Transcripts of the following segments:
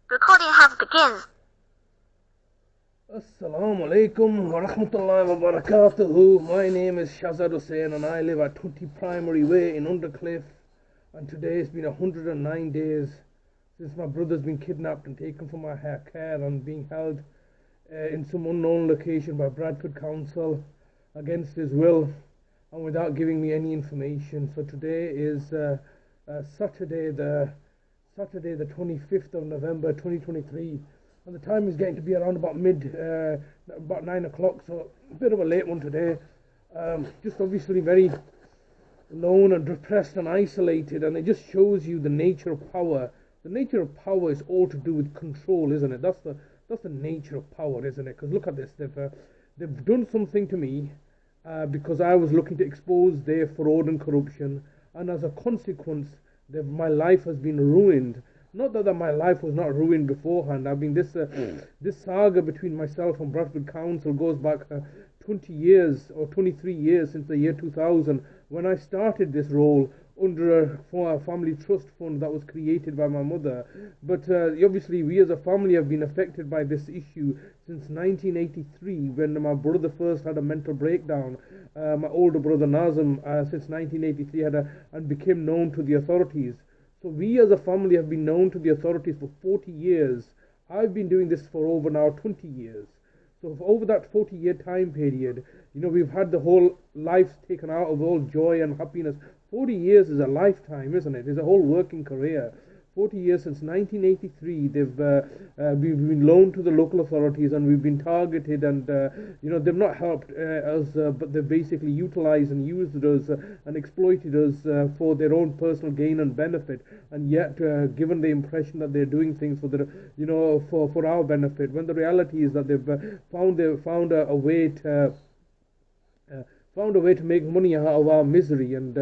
Recording has begun. Assalamu alaikum wa rahmatullahi wa barakatuhu. My name is Shazad Hussain and I live at 20 Primary Way in Undercliff. And today it's been 109 days since my brother's been kidnapped and taken from my care and being held in some unknown location by Bradford Council against his will and without giving me any information. So today is Saturday, the 25th of November 2023, and the time is getting to be around about 9 o'clock, so a bit of a late one today. Just obviously very alone and depressed and isolated, and it just shows you the nature of power. The nature of power is all to do with control, isn't it? That's the nature of power, isn't it? Because look at this, they've done something to me because I was looking to expose their fraud and corruption, and as a consequence, my life has been ruined. Not that my life was not ruined beforehand. I mean, this saga between myself and Bradford Council goes back 20 years or 23 years since the year 2000, when I started this role under a family trust fund that was created by my mother. But obviously, we as a family have been affected by this issue since 1983, when my brother first had a mental breakdown. My older brother Nazim, since 1983, and became known to the authorities. So we as a family have been known to the authorities for 40 years. I've been doing this for over now 20 years. So for over that 40-year time period, we've had the whole life taken out of all joy and happiness. 40 years is a lifetime, isn't it? It's a whole working career. 40 years since 1983, we've been loaned to the local authorities and we've been targeted, and they've not helped us, but they've basically utilized and used us and exploited us for their own personal gain and benefit, and yet given the impression that they're doing things for for our benefit, when the reality is that they've found a way to make money out of our misery. And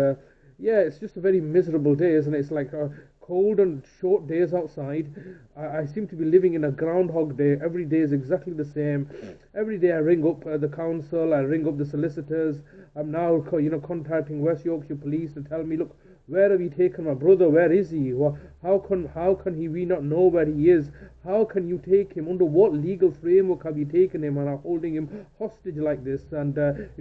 yeah, it's just a very miserable day, isn't it? It's like cold and short days outside. I seem to be living in a groundhog day. Every day is exactly the same. Every day I ring up the council, I ring up the solicitors. I'm now contacting West Yorkshire Police to tell me, look, where have you taken my brother? Where is he? How can we not know where he is? How can you take him? Under what legal framework have you taken him and are holding him hostage like this? And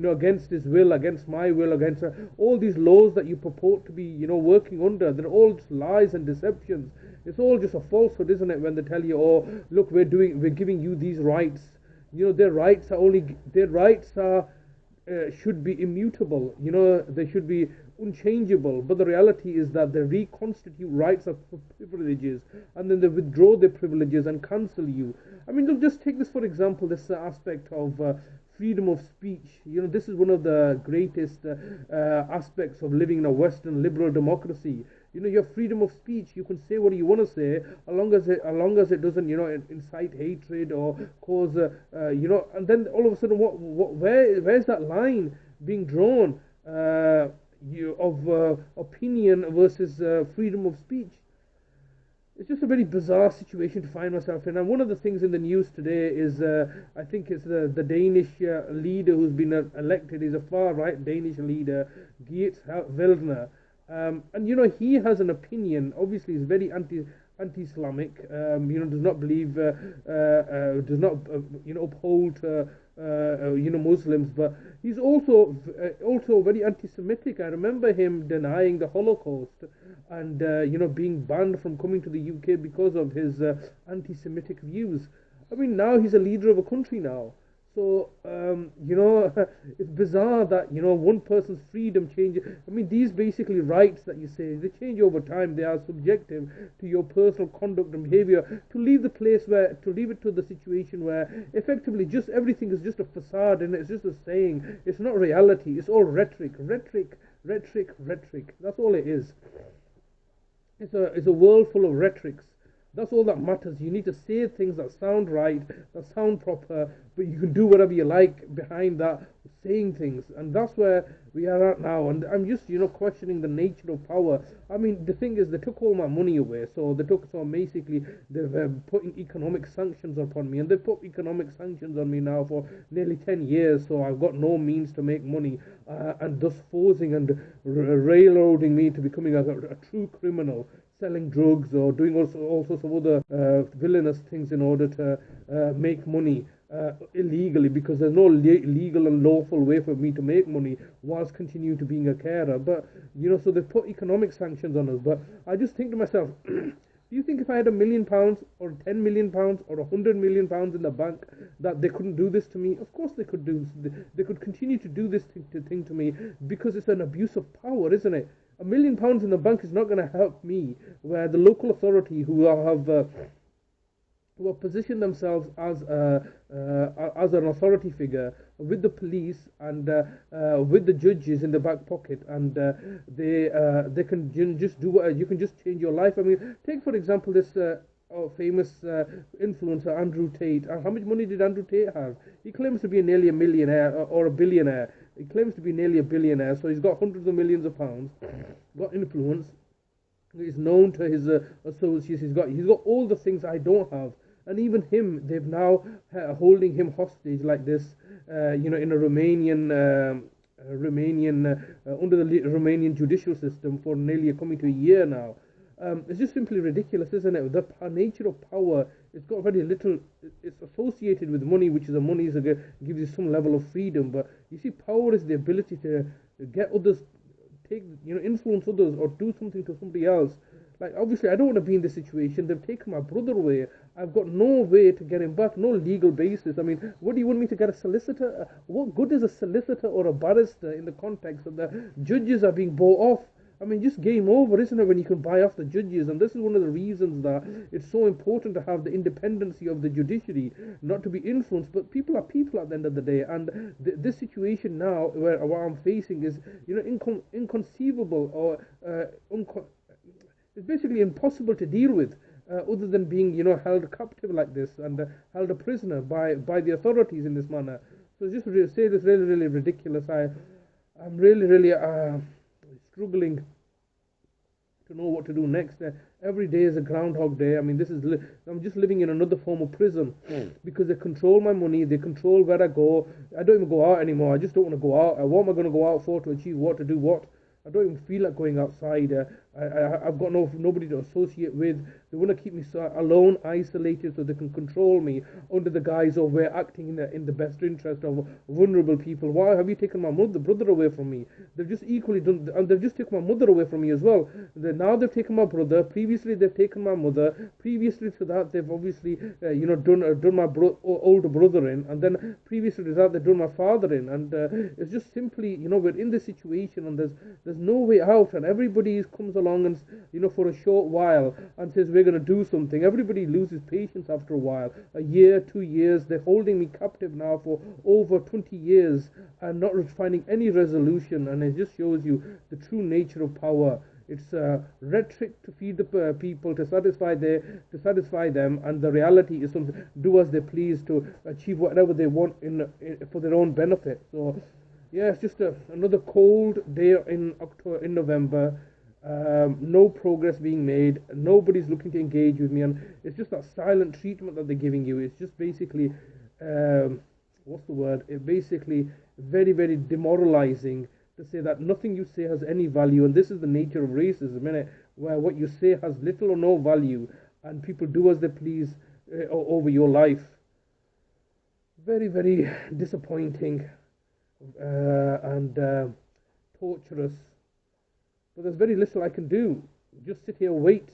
against his will, against my will, against all these laws that you purport to be working under, they're all just lies and deceptions. It's all just a falsehood, isn't it? When they tell you, oh, look, we're giving you these rights. Their rights are should be immutable. They should be unchangeable. But the reality is that they reconstitute rights of privileges, and then they withdraw their privileges and cancel you. I mean, look, just take this for example. This aspect of freedom of speech. This is one of the greatest aspects of living in a Western liberal democracy. Your freedom of speech. You can say what you want to say, as long as it doesn't, incite hatred or cause, And then all of a sudden, where's that line being drawn? Of opinion versus freedom of speech. It's just a very bizarre situation to find myself in. And one of the things in the news today is, I think it's the Danish leader who's been elected. He's a far-right Danish leader, Geert Wildner. And he has an opinion. Obviously, he's very anti-Islamic. Does not believe, does not uphold Muslims, but he's also very anti-Semitic. I remember him denying the Holocaust and being banned from coming to the UK because of his anti-Semitic views. I mean, now he's a leader of a country now. So, it's bizarre that, one person's freedom changes. I mean, these basically rights that you say, they change over time. They are subjective to your personal conduct and behavior. To leave it to the situation where effectively just everything is just a facade and it's just a saying. It's not reality. It's all rhetoric. That's all it is. It's a world full of rhetorics. That's all that matters. You need to say things that sound right, that sound proper, but you can do whatever you like behind that saying things. And that's where we are at now. And I'm just, questioning the nature of power. I mean, the thing is, they took all my money away. So basically, they've putting economic sanctions upon me. And they've put economic sanctions on me now for nearly 10 years. So I've got no means to make money. And thus forcing and railroading me to becoming a true criminal, selling drugs or doing all sorts of other villainous things in order to make money illegally, because there's no legal and lawful way for me to make money whilst continuing to being a carer. But so they put economic sanctions on us. But I just think to myself, do you think if I had £1 million or £10 million or £100 million in the bank that they couldn't do this to me? Of course they could do. They could continue to do this thing to me, because it's an abuse of power, isn't it? £1 million in the bank is not going to help me, where the local authority who have positioned themselves as an authority figure with the police and with the judges in the back pocket, and they can just do what you can just change your life. I mean, take for example this famous influencer Andrew Tate. How much money did Andrew Tate have? He claims to be nearly a millionaire or a billionaire. He claims to be nearly a billionaire, so he's got hundreds of millions of pounds, got influence. He's known to his associates. He's got all the things I don't have. And even him, they've now holding him hostage like this, in a Romanian under the Romanian judicial system for nearly coming to a year now. It's just simply ridiculous, isn't it? The nature of power, it's got very little. It's associated with money, which is gives you some level of freedom. But you see, power is the ability to get others, influence others or do something to somebody else. Like, obviously, I don't want to be in this situation. They've taken my brother away. I've got no way to get him back, no legal basis. I mean, what do you want me to get, a solicitor? What good is a solicitor or a barrister in the context of the judges are being bought off? I mean, just game over, isn't it, when you can buy off the judges? And this is one of the reasons that it's so important to have the independency of the judiciary, not to be influenced. But people are people at the end of the day. And this situation now, where what I'm facing is, inconceivable or it's basically impossible to deal with, other than being, held captive like this and held a prisoner by the authorities in this manner. So just to say this really, really ridiculous. I'm really, really struggling to know what to do next. Every day is a Groundhog Day. I mean, I'm just living in another form of prison, because they control my money, they control where I go. I don't even go out anymore. I just don't want to go out. What am I going to go out for, to achieve what, to do what? I don't even feel like going outside. I've got nobody to associate with. They want to keep me alone, isolated, so they can control me under the guise of we're acting in the best interest of vulnerable people. Why have you taken my brother away from me? They've just equally done, and they've just taken my mother away from me as well. Now they've taken my brother. Previously they've taken my mother. Previously to that they've obviously done my older brother in, and then previously to that they've done my father in, and it's just simply, we're in this situation, and there's no way out, and everybody comes along and for a short while and says we're going to do something. Everybody loses patience after a while. A year, 2 years, they're holding me captive now for over 20 years and not finding any resolution, and it just shows you the true nature of power. It's rhetoric to feed the people, to satisfy them, and the reality is something do as they please to achieve whatever they want for their own benefit. So yeah, it's just another cold day in November. No progress being made. Nobody's looking to engage with me, and it's just that silent treatment that they're giving you. It's just basically, what's the word? It basically very, very demoralizing to say that nothing you say has any value, and this is the nature of racism, innit? Where what you say has little or no value, and people do as they please over your life. Very, very disappointing. And torturous, but there's very little I can do. Just sit here, wait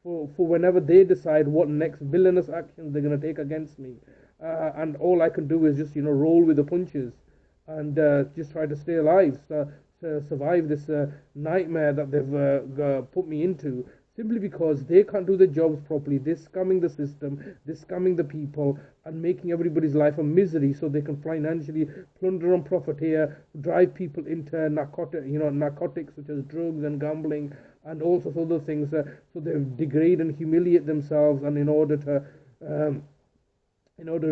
for whenever they decide what next villainous actions they're going to take against me, and all I can do is just roll with the punches and just try to stay alive, to survive this nightmare that they've put me into, simply because they can't do their jobs properly. They're scamming the system, they're scamming the people, and making everybody's life a misery so they can financially plunder and profiteer, drive people into narcotics such as drugs and gambling and all sorts of other things, so they degrade and humiliate themselves, and in order to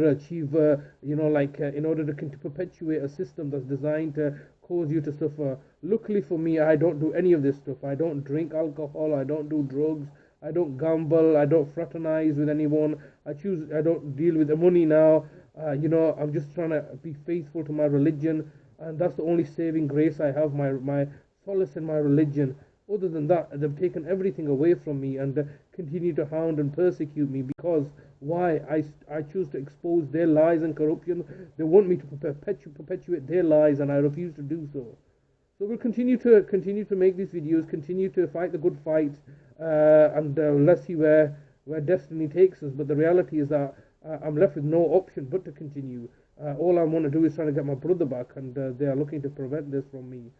achieve, in order to perpetuate a system that's designed to cause you to suffer. Luckily for me, I don't do any of this stuff. I don't drink alcohol, I don't do drugs, I don't gamble, I don't fraternize with anyone. I don't deal with the money now. I'm just trying to be faithful to my religion, and that's the only saving grace I have, my solace in my religion. Other than that, they've taken everything away from me and continue to hound and persecute me because why? I choose to expose their lies and corruption. They want me to perpetuate their lies, and I refuse to do so. So we'll continue to make these videos, continue to fight the good fight, and let's see where destiny takes us. But the reality is that I'm left with no option but to continue. All I want to do is try to get my brother back, and they are looking to prevent this from me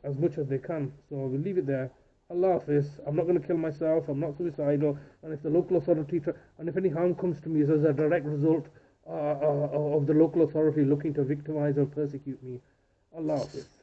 as much as they can. So we'll leave it there. Allah Hafiz. I'm not going to kill myself. I'm not suicidal. And if the local authority, and if any harm comes to me as a direct result of the local authority looking to victimize or persecute me, Allah Hafiz.